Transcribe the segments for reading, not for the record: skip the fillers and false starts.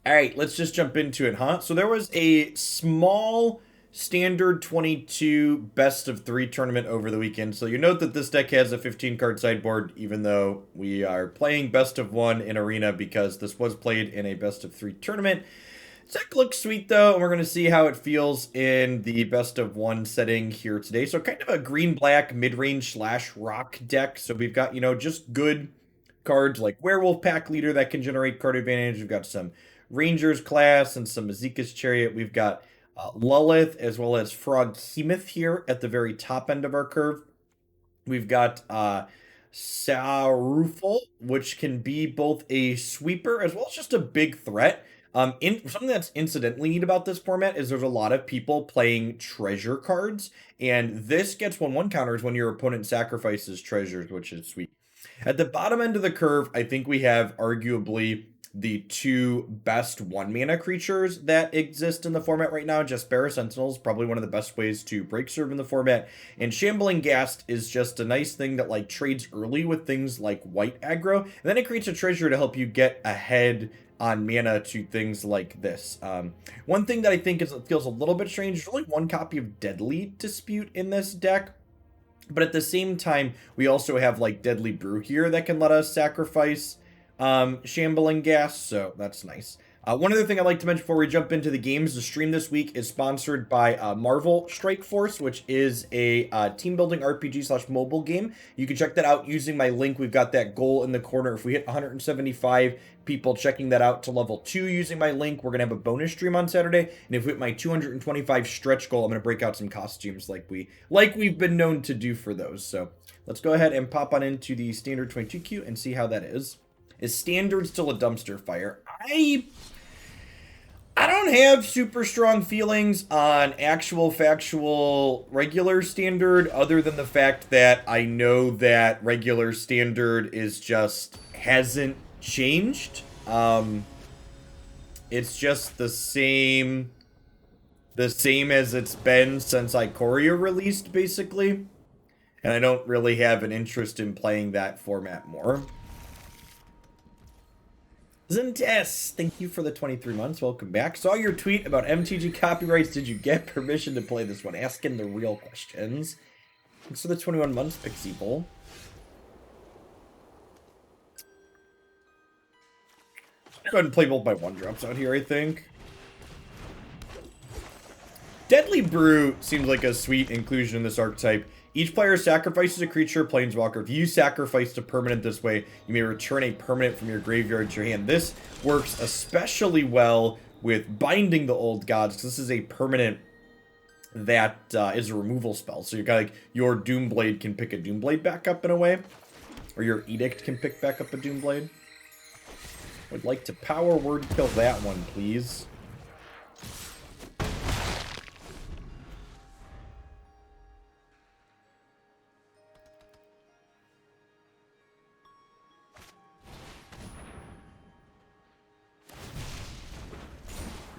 All right, let's just jump into it, huh? So there was a small standard 22 best of 3 tournament over the weekend. So you note that this deck has a 15 card sideboard, even though we are playing best of 1 in Arena because this was played in a best of 3 tournament. Deck looks sweet though, and we're going to see how it feels in the best of 1 setting here today. So kind of a green-black mid-range slash rock deck. So we've got, just good cards like Werewolf Pack Leader that can generate card advantage. We've got some Rangers class and some Esika's Chariot. We've got Lolth as well as Froghemoth here at the very top end of our curve. We've got Sarulf, which can be both a sweeper as well as just a big threat. Something that's incidentally neat about this format is there's a lot of people playing treasure cards, and this gets 1/1 counters when your opponent sacrifices treasures, which is sweet. At the bottom end of the curve, I think we have arguably the 2 best 1-mana creatures that exist in the format right now. Jaspera Sentinel is probably one of the best ways to break serve in the format, and Shambling Ghast is just a nice thing that like trades early with things like white aggro, and then it creates a treasure to help you get ahead on mana to things like this. One thing that I think feels a little bit strange, there's only 1 copy of Deadly Dispute in this deck. But at the same time, we also have like Deadly Brew here that can let us sacrifice Shambling Ghast, so that's nice. One other thing I'd like to mention before we jump into the games, the stream this week is sponsored by Marvel Strike Force, which is a team building RPG slash mobile game. You can check that out using my link. We've got that goal in the corner. If we hit 175 people checking that out to level 2 using my link, we're going to have a bonus stream on Saturday. And if we hit my 225 stretch goal, I'm going to break out some costumes like we've been known to do for those. So let's go ahead and pop on into the standard 22Q and see how that is. Is standard still a dumpster fire? I don't have super strong feelings on actual factual regular standard, other than the fact that I know that regular standard is just hasn't changed. It's just the same as it's been since Ikoria released, basically. And I don't really have an interest in playing that format more. Zintes, thank you for the 23 months. Welcome back. Saw your tweet about MTG copyrights. Did you get permission to play this one? Asking the real questions. Thanks for the 21 months, Pixie Bowl. Go ahead and play both my 1-drops out here, I think. Deadly Brew seems like a sweet inclusion in this archetype. Each player sacrifices a creature, planeswalker. If you sacrificed a permanent this way, you may return a permanent from your graveyard to your hand. This works especially well with Binding the Old Gods, because this is a permanent that is a removal spell. So you're like your Doomblade can pick a Doomblade back up in a way, or your Edict can pick back up a Doomblade. Would like to power word kill that one, please.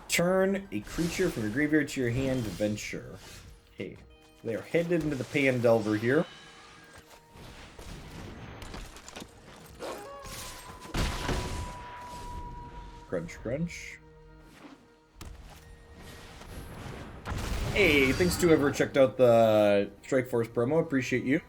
Turn a creature from your graveyard to your hand, venture. Okay, they are headed into the Pandelver here. Crunch, crunch. Hey, thanks to whoever checked out the Strike Force promo. Appreciate you.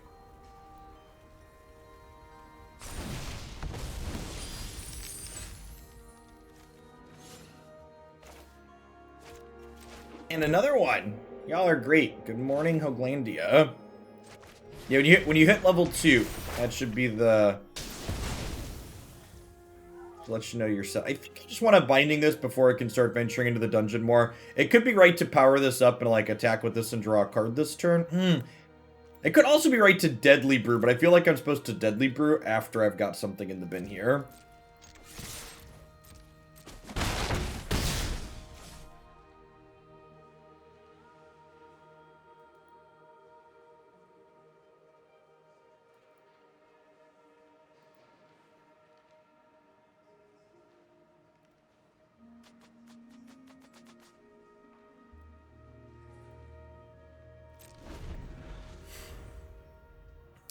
And another one. Y'all are great. Good morning, Hoglandia. Yeah, when you hit level 2, that should be the... to let you know yourself. I think I just want to binding this before I can start venturing into the dungeon more. It could be right to power this up and like attack with this and draw a card this turn. It could also be right to Deadly Brew, but I feel like I'm supposed to Deadly Brew after I've got something in the bin here.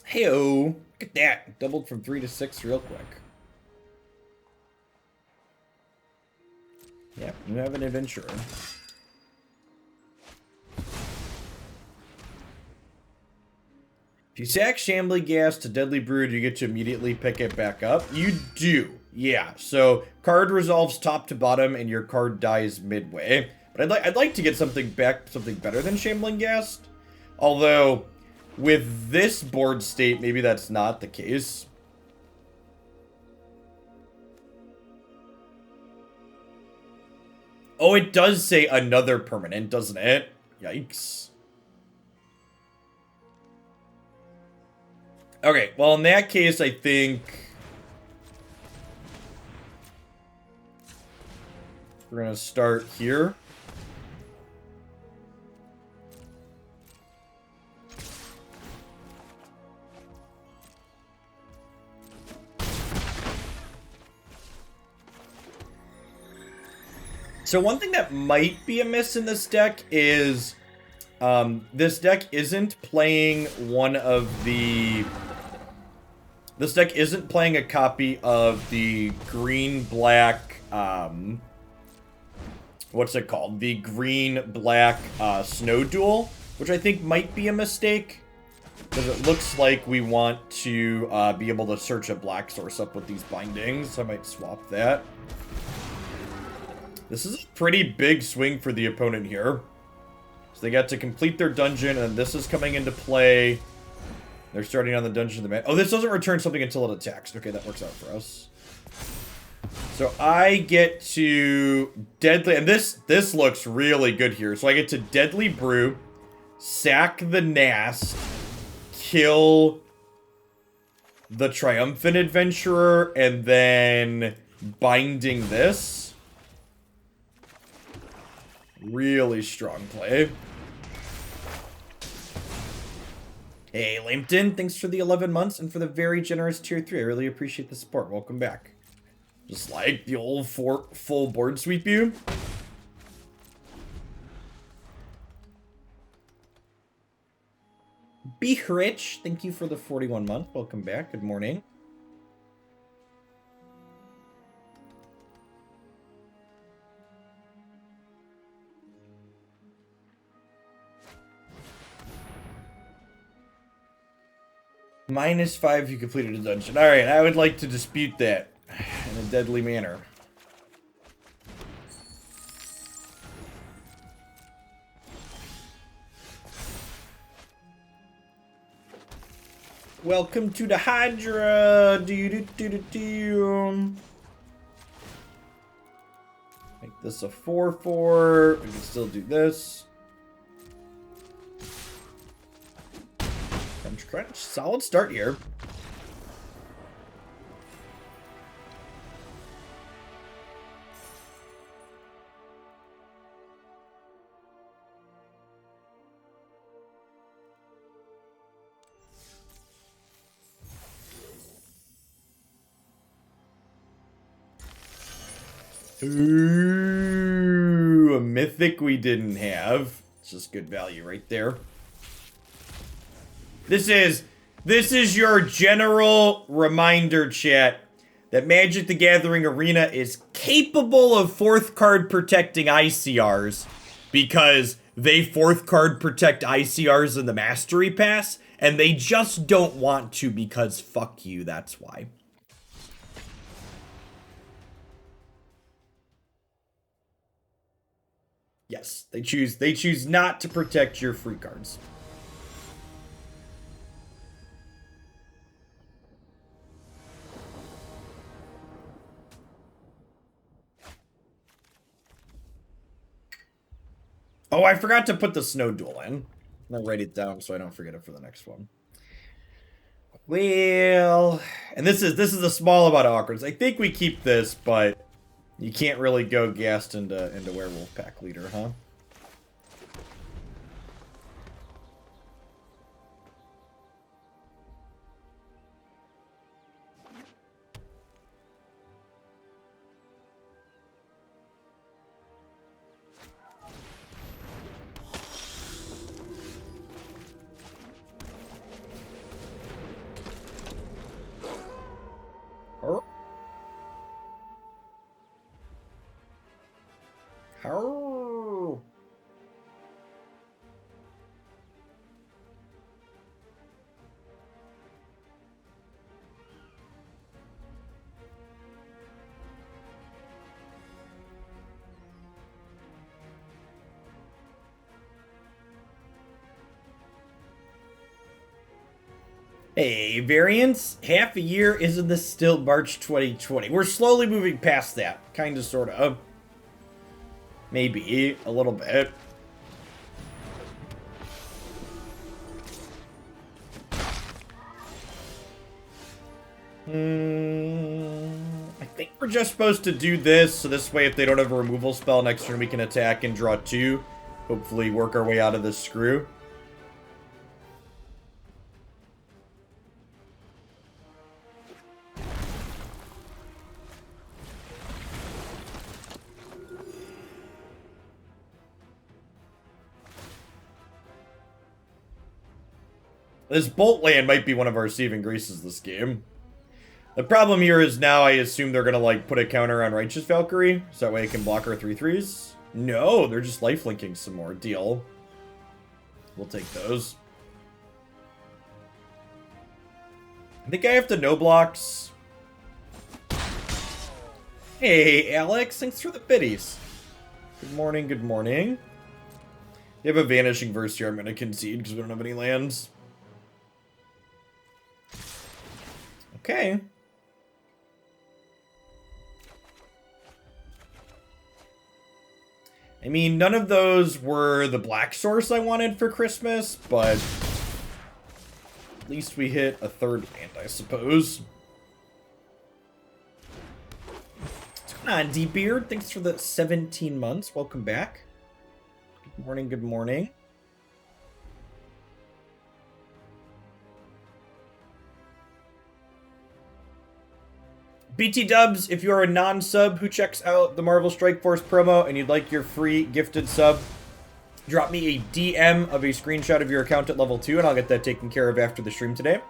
Heyo, look at that. Doubled from 3 to 6 real quick. Yep, you have an adventurer. If you sack Shambling Ghast to Deadly Brew, do you get to immediately pick it back up? You do, yeah. So card resolves top to bottom, and your card dies midway. But I'd like to get something better than Shambling Ghast. Although, with this board state, maybe that's not the case. Oh, it does say another permanent, doesn't it? Yikes. Okay, well, in that case, I think we're going to start here. So one thing that might be amiss in this deck is this deck isn't playing This deck isn't playing a copy of the green-black, what's it called? The green-black Snow Duel, which I think might be a mistake, because it looks like we want to be able to search a black source up with these bindings, so I might swap that. This is a pretty big swing for the opponent here. So they got to complete their dungeon, and this is coming into play. They're starting on the dungeon of the man. Oh, this doesn't return something until it attacks. Okay, that works out for us. So I get to Deadly, and this looks really good here. So I get to Deadly Brew, sack the Nast, kill the Triumphant Adventurer, and then binding this. Really strong play. Hey, Lampton, thanks for the 11 months and for the very generous tier 3. I really appreciate the support. Welcome back. Just like the old full board sweep you. Be rich, thank you for the 41 month. Welcome back. Good morning. -5, you completed a dungeon. Alright, I would like to dispute that in a deadly manner. Welcome to the Hydra! Make this a 4/4. We can still do this. Crunch, crunch. Solid start here. Ooh, a mythic we didn't have. It's just good value right there. This is your general reminder, chat, that Magic the Gathering Arena is capable of 4th card protecting ICRs because they 4th card protect ICRs in the Mastery Pass, and they just don't want to because fuck you, that's why. Yes, they choose not to protect your free cards. Oh, I forgot to put the Snow Duel in. I'll write it down so I don't forget it for the next one. Well, and this is a small amount of awkwardness. I think we keep this, but you can't really go Ghast into Werewolf Pack Leader, huh? Arr. Hey, variants, half a year, isn't this still March 2020? We're slowly moving past that, kind of, sort of. Maybe, a little bit. I think we're just supposed to do this, so this way if they don't have a removal spell next turn, we can attack and draw 2. Hopefully work our way out of this screw. This Bolt land might be one of our saving graces this game. The problem here is now I assume they're gonna, like, put a counter on Righteous Valkyrie, so that way I can block our 3/3s. No, they're just lifelinking some more. Deal. We'll take those. I think I have to no blocks. Hey, Alex, thanks for the biddies. Good morning, good morning. You have a Vanishing Verse here, I'm gonna concede because we don't have any lands. Okay. I mean, none of those were the black source I wanted for Christmas, but at least we hit a third land, I suppose. What's going on, D-Beard? Thanks for the 17 months. Welcome back. Good morning, good morning. BT Dubs, if you are a non-sub who checks out the Marvel Strike Force promo and you'd like your free gifted sub, drop me a DM of a screenshot of your account at level 2 and I'll get that taken care of after the stream today.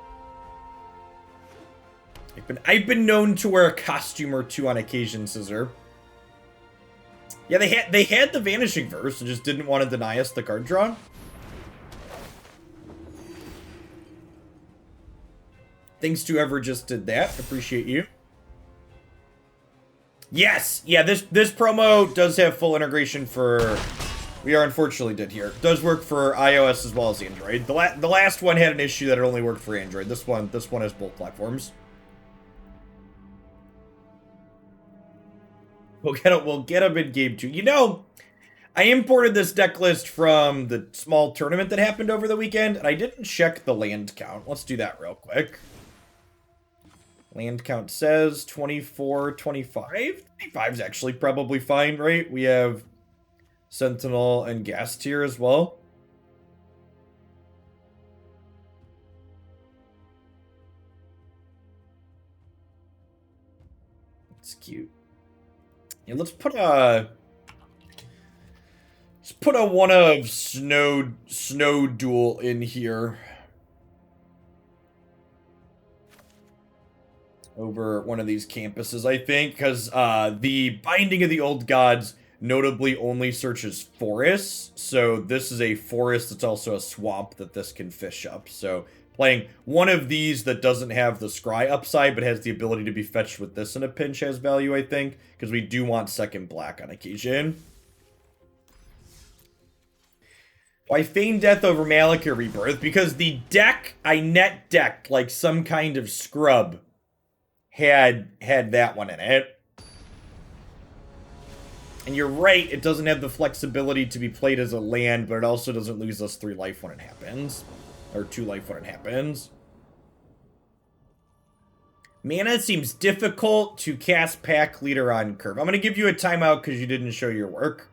I've been known to wear a costume or two on occasion, Scissor. Yeah, they had the Vanishing Verse and just didn't want to deny us the card draw. Thanks to whoever just did that. Appreciate you. Yes! Yeah, this promo does have full integration for... We are unfortunately dead here. It does work for iOS as well as Android. The last one had an issue that it only worked for Android. This one has both platforms. We'll get them in game 2. You know, I imported this deck list from the small tournament that happened over the weekend, and I didn't check the land count. Let's do that real quick. Land count says 24, 25. 25 is actually probably fine, right? We have Sentinel and Ghast here as well. It's cute. Yeah, let's put a one of Snow Duel in here. Over one of these campuses, I think, because the Binding of the Old Gods notably only searches forests, so this is a forest that's also a swamp that this can fish up. So playing one of these that doesn't have the scry upside but has the ability to be fetched with this in a pinch has value, I think, because we do want second black on occasion. Why Feign Death over Malakir Rebirth? Because the deck I net decked like some kind of scrub had that one in it. And you're right, it doesn't have the flexibility to be played as a land, but it also doesn't lose us 3 life when it happens. Or 2 life when it happens. Mana seems difficult to cast Pack Leader on curve. I'm going to give you a timeout because you didn't show your work.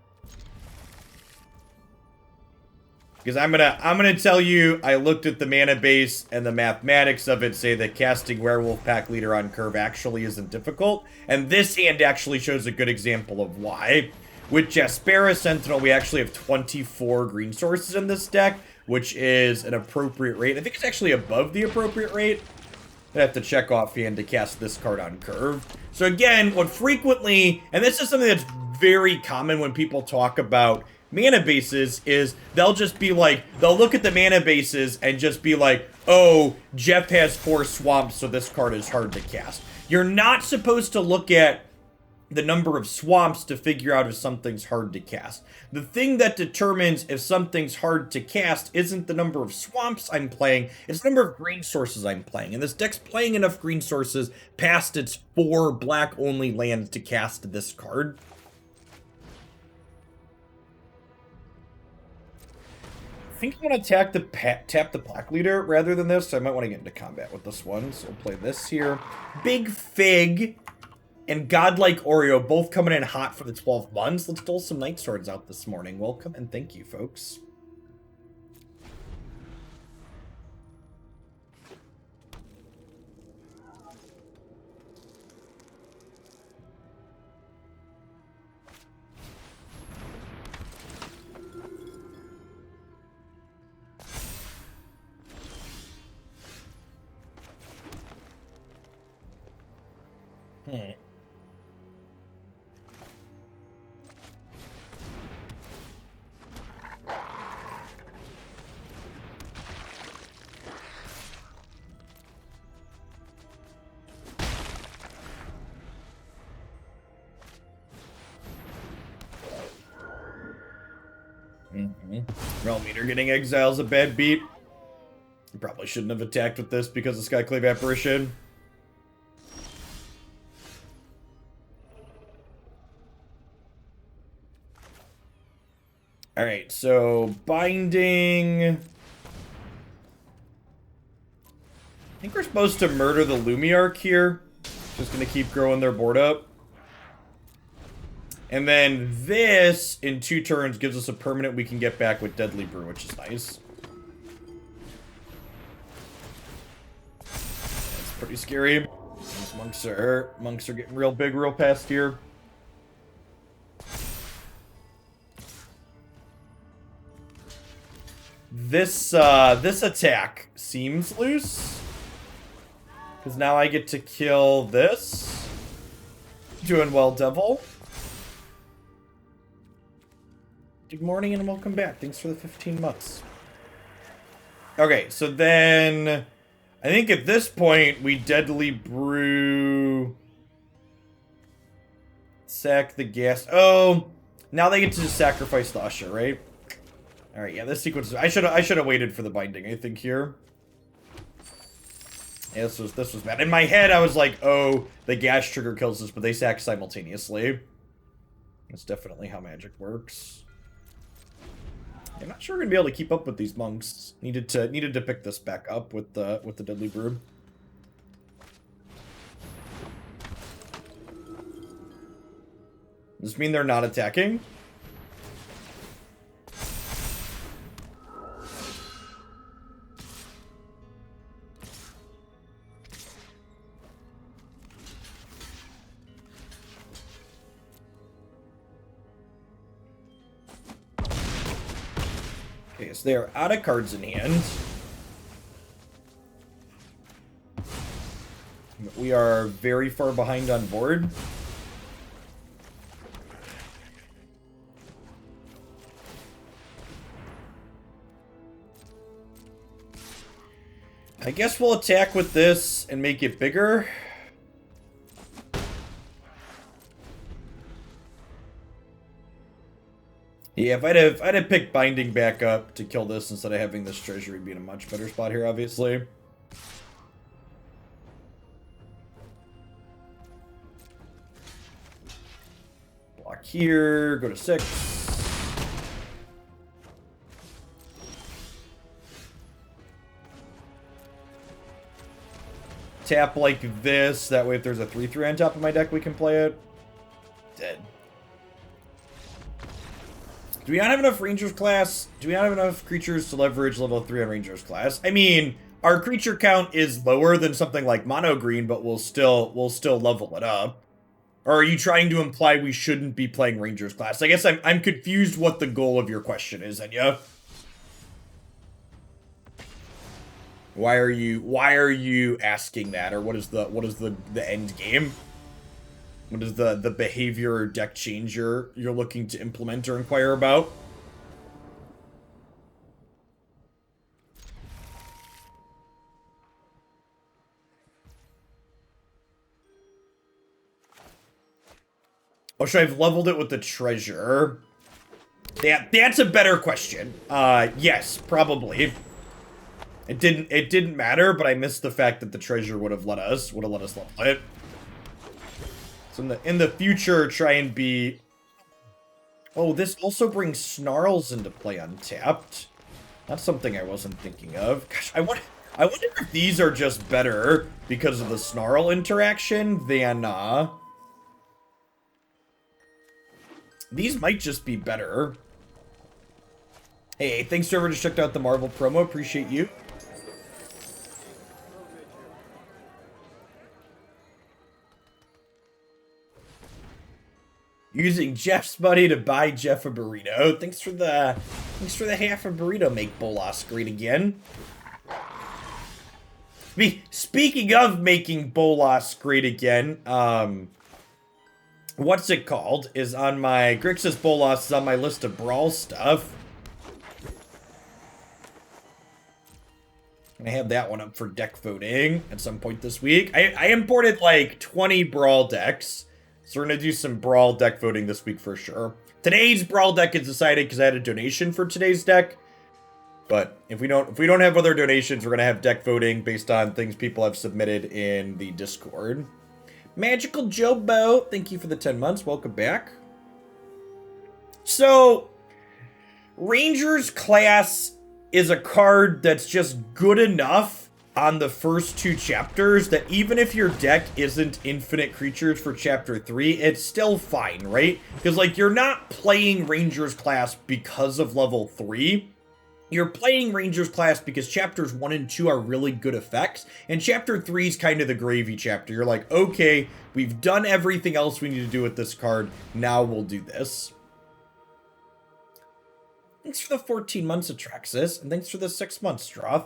Because I'm gonna tell you, I looked at the mana base and the mathematics of it say that casting Werewolf Pack Leader on curve actually isn't difficult. And this hand actually shows a good example of why. With Jaspera Sentinel, we actually have 24 green sources in this deck, which is an appropriate rate. I think it's actually above the appropriate rate. I have to check offhand to cast this card on curve. So again, what frequently, and this is something that's very common when people talk about mana bases is they'll just be like, they'll look at the mana bases and just be like, oh, Jeff has 4 swamps, so this card is hard to cast. You're not supposed to look at the number of swamps to figure out if something's hard to cast. The thing that determines if something's hard to cast isn't the number of swamps I'm playing, it's the number of green sources I'm playing. And this deck's playing enough green sources past its 4 black-only lands to cast this card. I think I want to tap the Pack Leader rather than this, so I might want to get into combat with this one. So we'll play this here. Big Fig and Godlike Oreo both coming in hot for the 12 months. Let's dole some Night Swords out this morning. Welcome and thank you, folks. Realm Eater getting exiled is a bad beat. You probably shouldn't have attacked with this because of Skyclave Apparition. Alright, so binding. I think we're supposed to murder the Lumiarch here. Just gonna keep growing their board up. And then this, in 2 turns, gives us a permanent we can get back with Deadly Brew, which is nice. That's pretty scary. These monks are getting real big real fast here. This attack seems loose. Because now I get to kill this. Doing well, Devil. Good morning and welcome back. Thanks for the 15 months. Okay, so then I think at this point we Deadly Brew, sack the gas. Oh, now they get to just sacrifice the Usher, right? All right, yeah, this sequence. I should have waited for the binding. I think here. Yeah, this was bad. In my head, I was like, oh, the gas trigger kills this, but they sack simultaneously. That's definitely how magic works. I'm not sure we're gonna be able to keep up with these monks. Needed to pick this back up with the Deadly Brew. Does this mean they're not attacking? Okay, so they are out of cards in hand. We are very far behind on board. I guess we'll attack with this and make it bigger. Yeah, if I'd have picked Binding back up to kill this instead of having this treasury be in a much better spot here, obviously. Block here, go to 6. Tap like this, that way if there's a 3/3 on top of my deck, we can play it. Dead. Do we not have enough Rangers class? Do we not have enough creatures to leverage level 3 on Rangers class? I mean, our creature count is lower than something like Mono Green, but we'll still level it up. Or are you trying to imply we shouldn't be playing Rangers class? I guess I'm confused what the goal of your question is, Enya. Why are you asking that, or what is the end game? What is the behavior or deck changer you're looking to implement or inquire about? Oh, should I have leveled it with the treasure? That's a better question. Yes, probably. It didn't matter, but I missed the fact that the treasure would have let us level it. So in the future, try and be. Oh, this also brings snarls into play untapped. That's something I wasn't thinking of. Gosh, I wonder if these are just better because of the snarl interaction than these might just be better. Hey, thanks to whoever just checked out the Marvel promo. Appreciate you. Using Jeff's money to buy Jeff a burrito. Thanks for the half a burrito. Make Bolas great again. Speaking of making Bolas great again, what's it called? Is on my Grixis Bolas is on my list of Brawl stuff. I have that one up for deck voting at some point this week. I imported like 20 Brawl decks. So we're going to do some Brawl deck voting this week for sure. Today's Brawl deck is decided because I had a donation for today's deck. But if we don't have other donations, we're going to have deck voting based on things people have submitted in the Discord. Magical Jobo, thank you for the 10 months. Welcome back. So, Ranger's class is a card that's just good enough on the first 2 chapters that even if your deck isn't infinite creatures for chapter 3, it's still fine, right? Because, like, you're not playing Ranger's class because of level 3. You're playing Ranger's class because chapters 1 and 2 are really good effects, and chapter 3 is kind of the gravy chapter. You're like, okay, we've done everything else we need to do with this card, now we'll do this. Thanks for the 14 months, Atraxis, and thanks for the 6 months, Stroth.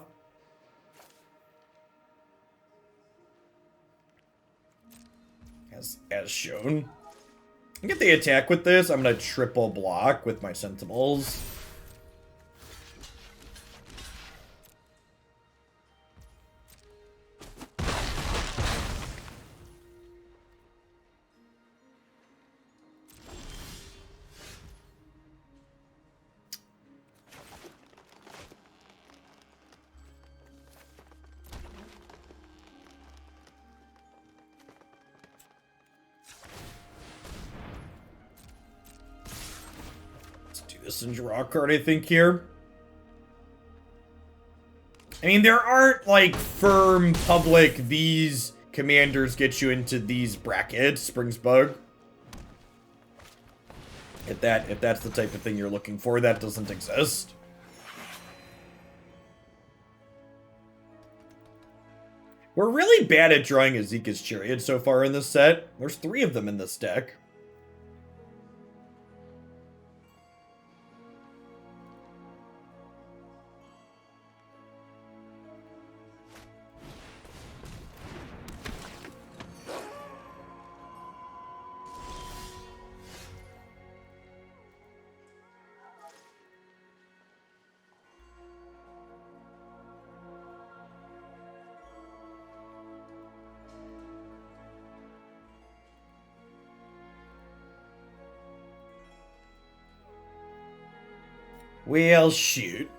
As shown. I get the attack with this. I'm going to triple block with my Sentinels. And draw a card, I think, here. I mean, there aren't, like, firm public, these commanders get you into these brackets, Springsbug. If that's the type of thing you're looking for, that doesn't exist. We're really bad at drawing Esika's Chariot so far in this set. There's 3 of them in this deck. Well, shoot.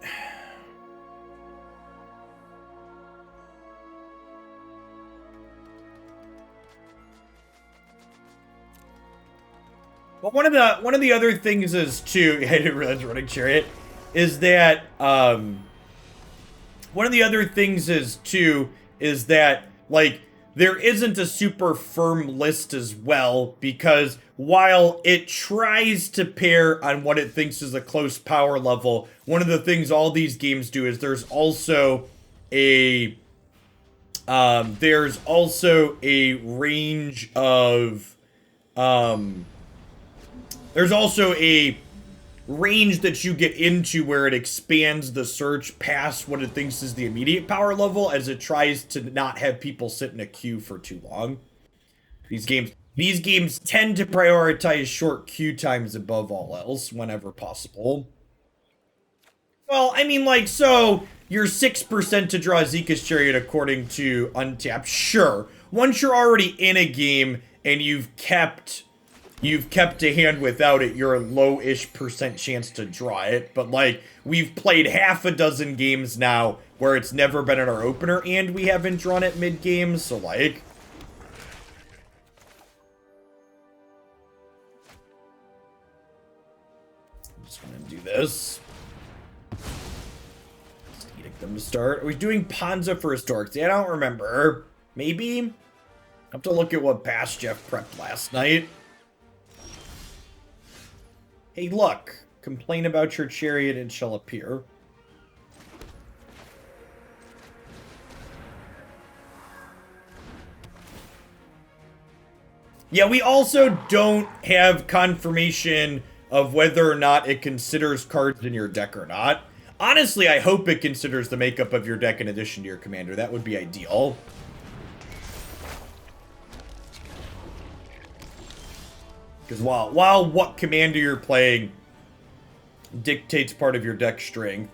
But one of the other things is too, I didn't realize running Chariot, is that one of the other things is too is that like there isn't a super firm list as well, because while it tries to pair on what it thinks is a close power level, one of the things all these games do is there's also a range of there's also a range that you get into where it expands the search past what it thinks is the immediate power level as it tries to not have people sit in a queue for too long. These games These games tend to prioritize short queue times above all else whenever possible. Well, I mean, like, so you're 6% to draw Esika's Chariot according to Untapped. Sure. Once you're already in a game and you've kept a hand without it, you're a low-ish percent chance to draw it. But, like, we've played half a dozen games now where it's never been in our opener and we haven't drawn it mid-game, so, like... I'm just gonna do this. Them to start. Are we doing Panza for Historics? Yeah, I don't remember. Maybe? I have to look at what past Jeff prepped last night. Hey, look. Complain about your Chariot and shall appear. Yeah, we also don't have confirmation of whether or not it considers cards in your deck or not. Honestly, I hope it considers the makeup of your deck in addition to your commander. That would be ideal. Because while what commander you're playing dictates part of your deck strength.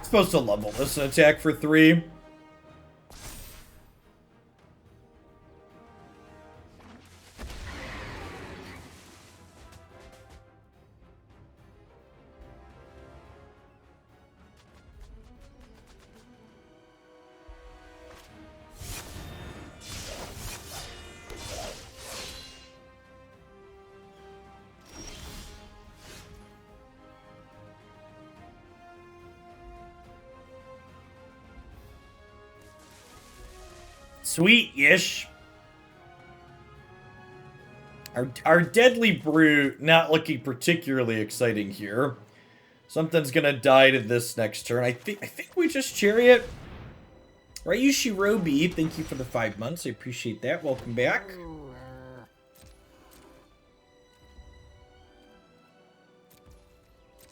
Supposed to level this and attack for 3. Sweet-ish. Our Deadly Brew not looking particularly exciting here. Something's gonna die to this next turn. I think we just Chariot. Right, Yushirobi, thank you for the 5 months. I appreciate that. Welcome back.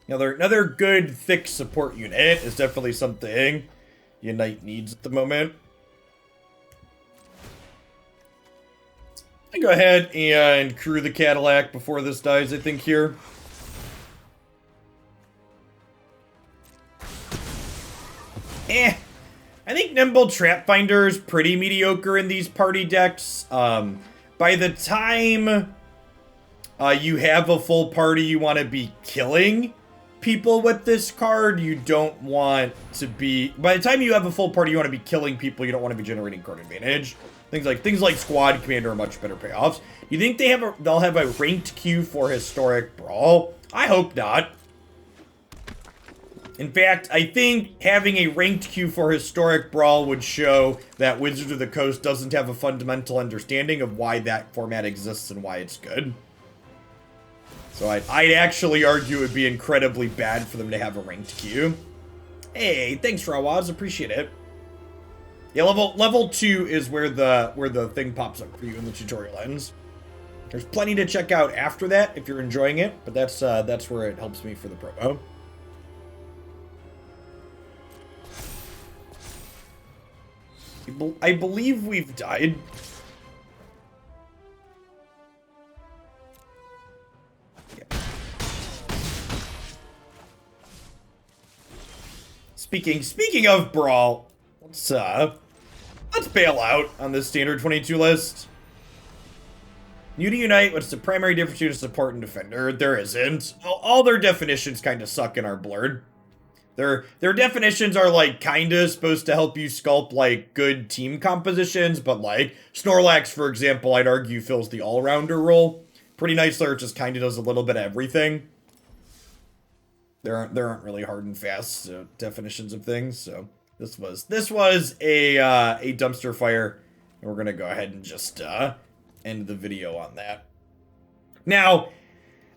Another good, thick support unit is definitely something Unite needs at the moment. I go ahead and crew the Cadillac before this dies, I think, here. I think Nimble Trapfinder is pretty mediocre in these party decks. By the time you have a full party, you want to be killing people with this card. You don't want to be... By the time you have a full party, you want to be killing people. You don't want to be generating card advantage. Things like Squad Commander are much better payoffs. You think they'll have a ranked queue for Historic Brawl? I hope not. In fact, I think having a ranked queue for Historic Brawl would show that Wizards of the Coast doesn't have a fundamental understanding of why that format exists and why it's good. So I'd actually argue it would be incredibly bad for them to have a ranked queue. Hey, thanks, Rawaz. Appreciate it. Yeah, level 2 is where the thing pops up for you in the tutorial ends. There's plenty to check out after that if you're enjoying it, but that's where it helps me for the promo. I believe we've died. Yeah. Speaking of Brawl, let's bail out on this standard 22 list. New to Unite, what's the primary difference between support and defender? There isn't. All their definitions kind of suck and are blurred. Their definitions are, like, kinda supposed to help you sculpt, like, good team compositions, but, like, Snorlax, for example, I'd argue fills the all-rounder role. Pretty Nice Lair just kinda does a little bit of everything. There aren't really hard and fast definitions of things, so this was a dumpster fire, and we're gonna go ahead and just end the video on that. Now,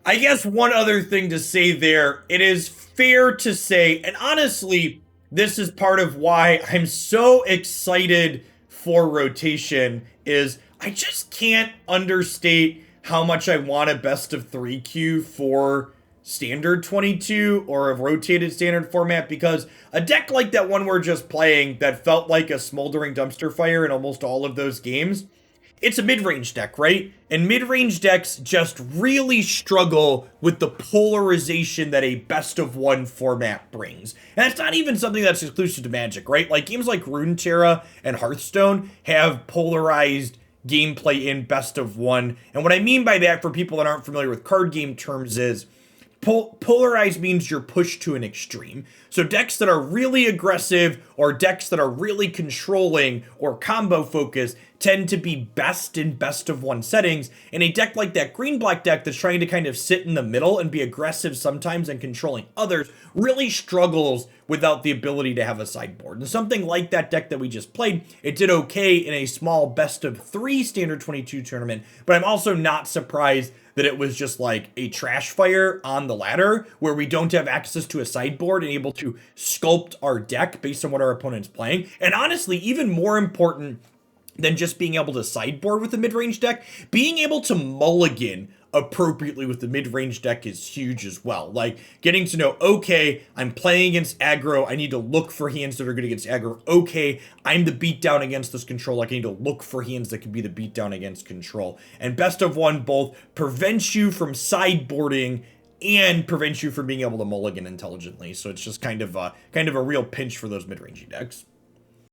I guess one other thing to say there, it is fair to say, and honestly, this is part of why I'm so excited for rotation, is I just can't understate how much I want a best of 3 queue for standard 22 or a rotated standard format, because a deck like that one we're just playing that felt like a smoldering dumpster fire in almost all of those games, it's a mid-range deck, right? And mid-range decks just really struggle with the polarization that a best-of-one format brings. And that's not even something that's exclusive to Magic, right? Like, games like Runeterra and Hearthstone have polarized gameplay in best-of-one. And what I mean by that, for people that aren't familiar with card game terms, is polarized means you're pushed to an extreme. So decks that are really aggressive or decks that are really controlling or combo focused tend to be best in best of one settings. And a deck like that green-black deck that's trying to kind of sit in the middle and be aggressive sometimes and controlling others really struggles without the ability to have a sideboard. And something like that deck that we just played, it did okay in a small best of 3 standard 22 tournament, but I'm also not surprised that it was just like a trash fire on the ladder where we don't have access to a sideboard and able to sculpt our deck based on what our opponent's playing. And honestly, even more important than just being able to sideboard with a mid-range deck, being able to mulligan appropriately with the mid-range deck is huge as well. Like, getting to know, okay, I'm playing against aggro, I need to look for hands that are good against aggro. Okay, I'm the beatdown against this control, I need to look for hands that can be the beatdown against control. And best of one both prevents you from sideboarding and prevents you from being able to mulligan intelligently. So it's just kind of a real pinch for those mid-rangey decks.